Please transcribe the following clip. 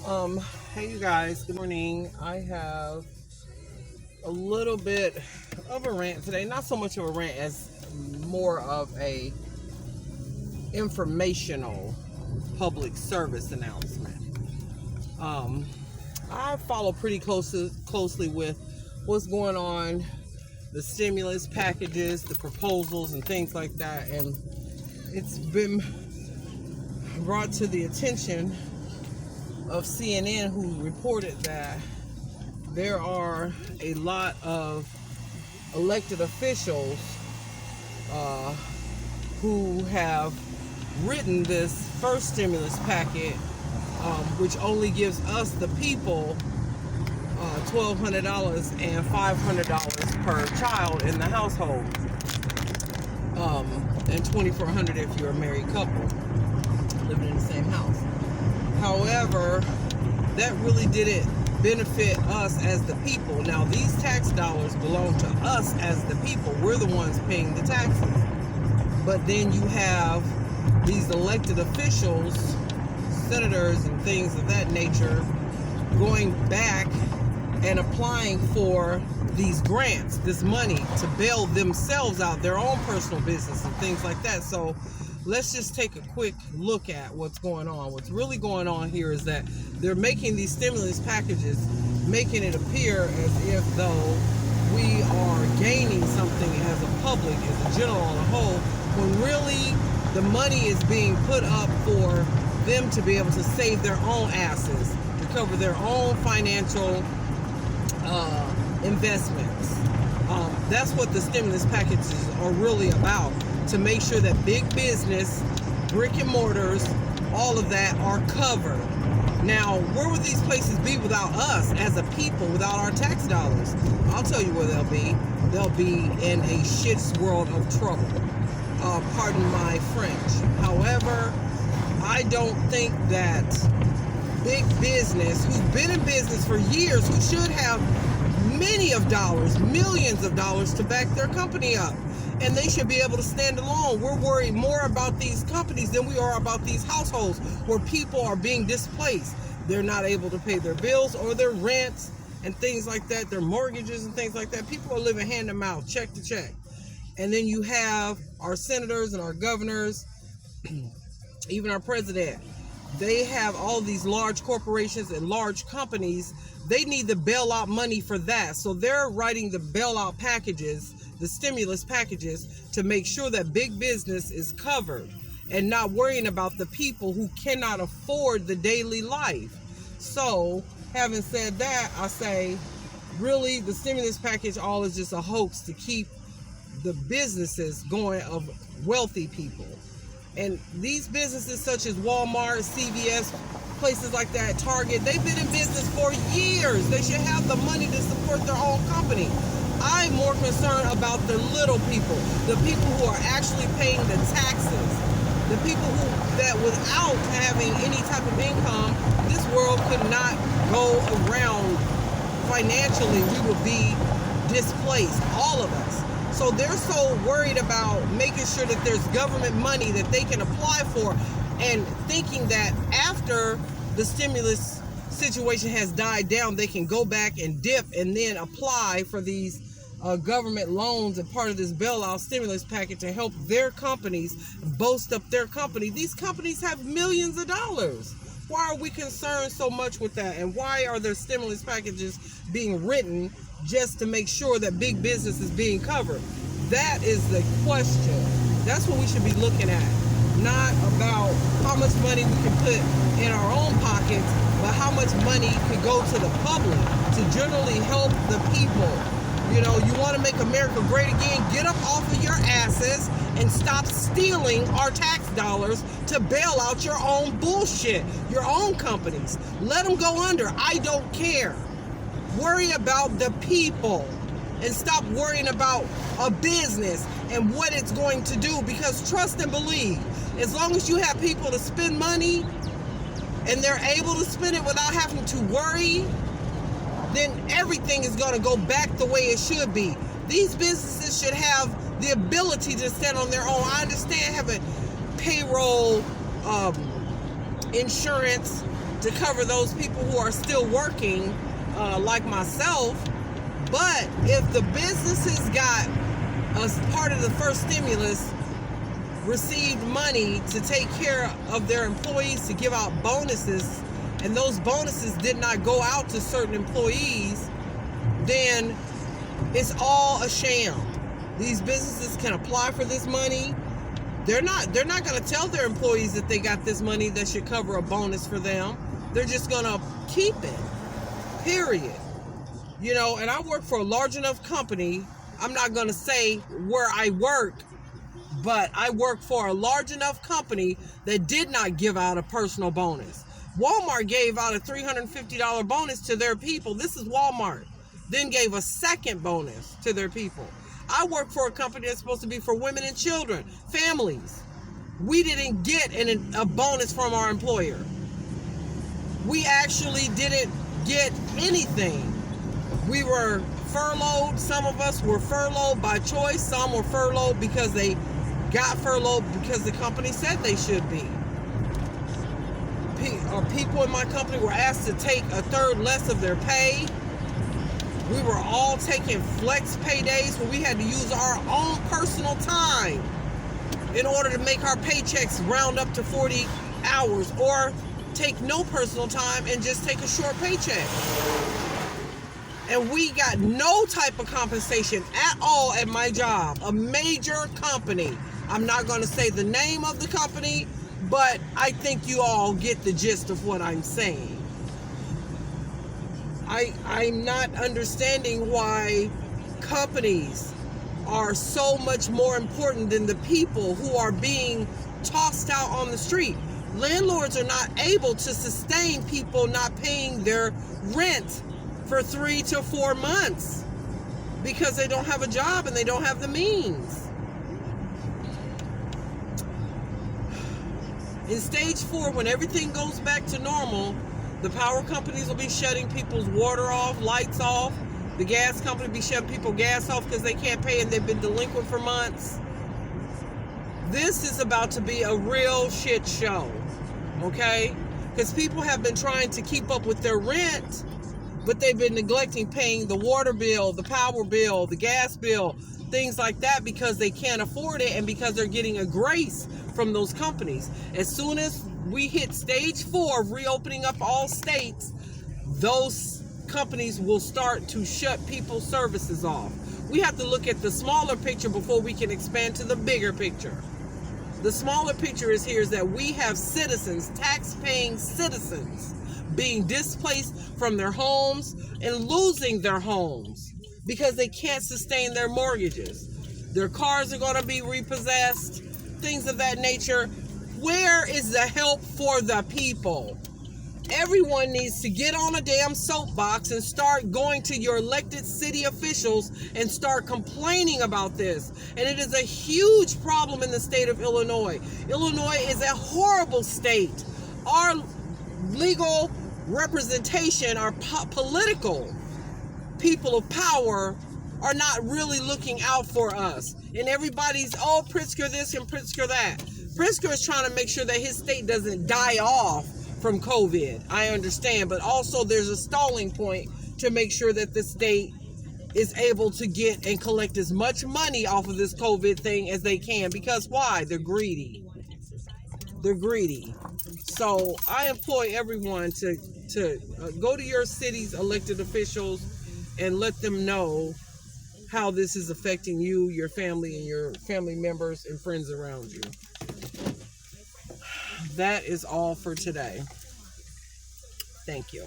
Um, hey you guys, good morning. I have a little bit of a rant today. Not so much of a rant as more of a informational public service announcement. Um, I follow pretty closely with what's going on, the stimulus packages, the proposals, and things like that. And it's been brought to the attention of CNN, who reported that there are a lot of elected officials uh, who have written this first stimulus packet, which only gives us, the people, $1,200 and $500 per child in the household, and $2,400 if you're a married couple living in the same house. However, that really didn't benefit us as the people. Now, these tax dollars belong to us as the people. We're the ones paying the taxes. But then you have these elected officials, senators and things of that nature, going back and applying for these grants, this money, to bail themselves out, their own personal business and things like that. So let's just take a quick look at what's going on. What's really going on here is that they're making these stimulus packages, making it appear as if though we are gaining something as a public, as a general on a whole, when really the money is being put up for them to be able to save their own asses, to cover their own financial investments. That's what the stimulus packages are really about, to make sure that big business, brick and mortars, all of that are covered. Now, where would these places be without us as a people, without our tax dollars? I'll tell you where they'll be. They'll be in a shit's world of trouble. Pardon my French. However, I don't think that big business, who's been in business for years, who should have many of dollars, millions of dollars to back their company up, and they should be able to stand alone. We're worried more about these companies than we are about these households where people are being displaced. They're not able to pay their bills or their rents and things like that, their mortgages and things like that. People are living hand to mouth, check to check. And then you have our senators and our governors, even our president. They have all these large corporations and large companies. They need the bailout money for that. So they're writing the bailout packages, the stimulus packages, to make sure that big business is covered and not worrying about the people who cannot afford the daily life. So, having said that, I say, really, the stimulus package all is just a hoax to keep the businesses going of wealthy people. And these businesses such as Walmart, CVS, places like that, Target, they've been in business for years. They should have the money to support their own company. I'm more concerned about the little people, the people who are actually paying the taxes, the people that without having any type of income, this world could not go around financially. We would be displaced, all of us. So they're so worried about making sure that there's government money that they can apply for, and thinking that after the stimulus situation has died down, they can go back and dip and then apply for these government loans and part of this bailout stimulus package to help their companies boast up their company. These companies have millions of dollars. Why are we concerned so much with that? And why are there stimulus packages being written just to make sure that big business is being covered? That is the question. That's what we should be looking at. Not about how much money we can put in our own pockets, but how much money can go to the public to generally help the people. You know, you want to make America great again? Get up off of your asses and stop stealing our tax dollars to bail out your own bullshit, your own companies. Let them go under. I don't care. Worry about the people and stop worrying about a business and what it's going to do, because trust and believe, as long as you have people to spend money and they're able to spend it without having to worry, then everything is going to go back the way it should be. These businesses should have the ability to stand on their own. I understand having payroll, insurance, to cover those people who are still working, like myself. But if the businesses got, as part of the first stimulus, received money to take care of their employees, to give out bonuses, and those bonuses did not go out to certain employees, then it's all a sham. These businesses can apply for this money. They're not going to tell their employees that they got this money that should cover a bonus for them. They're just going to keep it, period. You know, and I work for a large enough company. I'm not going to say where I work, but I work for a large enough company that did not give out a personal bonus. Walmart gave out a $350 bonus to their people. This is Walmart. Then gave a second bonus to their people. I work for a company that's supposed to be for women and children, families. We didn't get a bonus from our employer. We actually didn't get anything. We were furloughed. Some of us were furloughed by choice. Some were furloughed because they got furloughed because the company said they should be. People in my company were asked to take a third less of their pay. We were all taking flex pay days where we had to use our own personal time in order to make our paychecks round up to 40 hours, or take no personal time and just take a short paycheck. And we got no type of compensation at all at my job, a major company. I'm not going to say the name of the company, but I think you all get the gist of what I'm saying. I'm not understanding why companies are so much more important than the people who are being tossed out on the street. Landlords are not able to sustain people not paying their rent for 3 to 4 months because they don't have a job and they don't have the means. In stage 4, when everything goes back to normal, the power companies will be shutting people's water off, lights off. The gas company will be shutting people gas off because they can't pay and they've been delinquent for months. This is about to be a real shit show, okay? Because people have been trying to keep up with their rent, but they've been neglecting paying the water bill, the power bill, the gas bill, things like that, because they can't afford it and because they're getting a grace from those companies. As soon as we hit stage 4 of reopening up all states, those companies will start to shut people's services off. We have to look at the smaller picture before we can expand to the bigger picture. The smaller picture is that we have citizens, tax-paying citizens, being displaced from their homes and losing their homes because they can't sustain their mortgages. Their cars are going to be repossessed, things of that nature. Where is the help for the people? Everyone needs to get on a damn soapbox and start going to your elected city officials and start complaining about this. And it is a huge problem in the state of Illinois. Illinois is a horrible state. Our legal representation, our political people of power are not really looking out for us. And everybody's, oh, Pritzker this and Pritzker that. Pritzker is trying to make sure that his state doesn't die off from COVID. I understand, but also there's a stalling point to make sure that the state is able to get and collect as much money off of this COVID thing as they can. Because why? They're greedy. They're greedy. So I employ everyone to go to your city's elected officials and let them know how this is affecting you, your family, and your family members and friends around you. That is all for today. Thank you.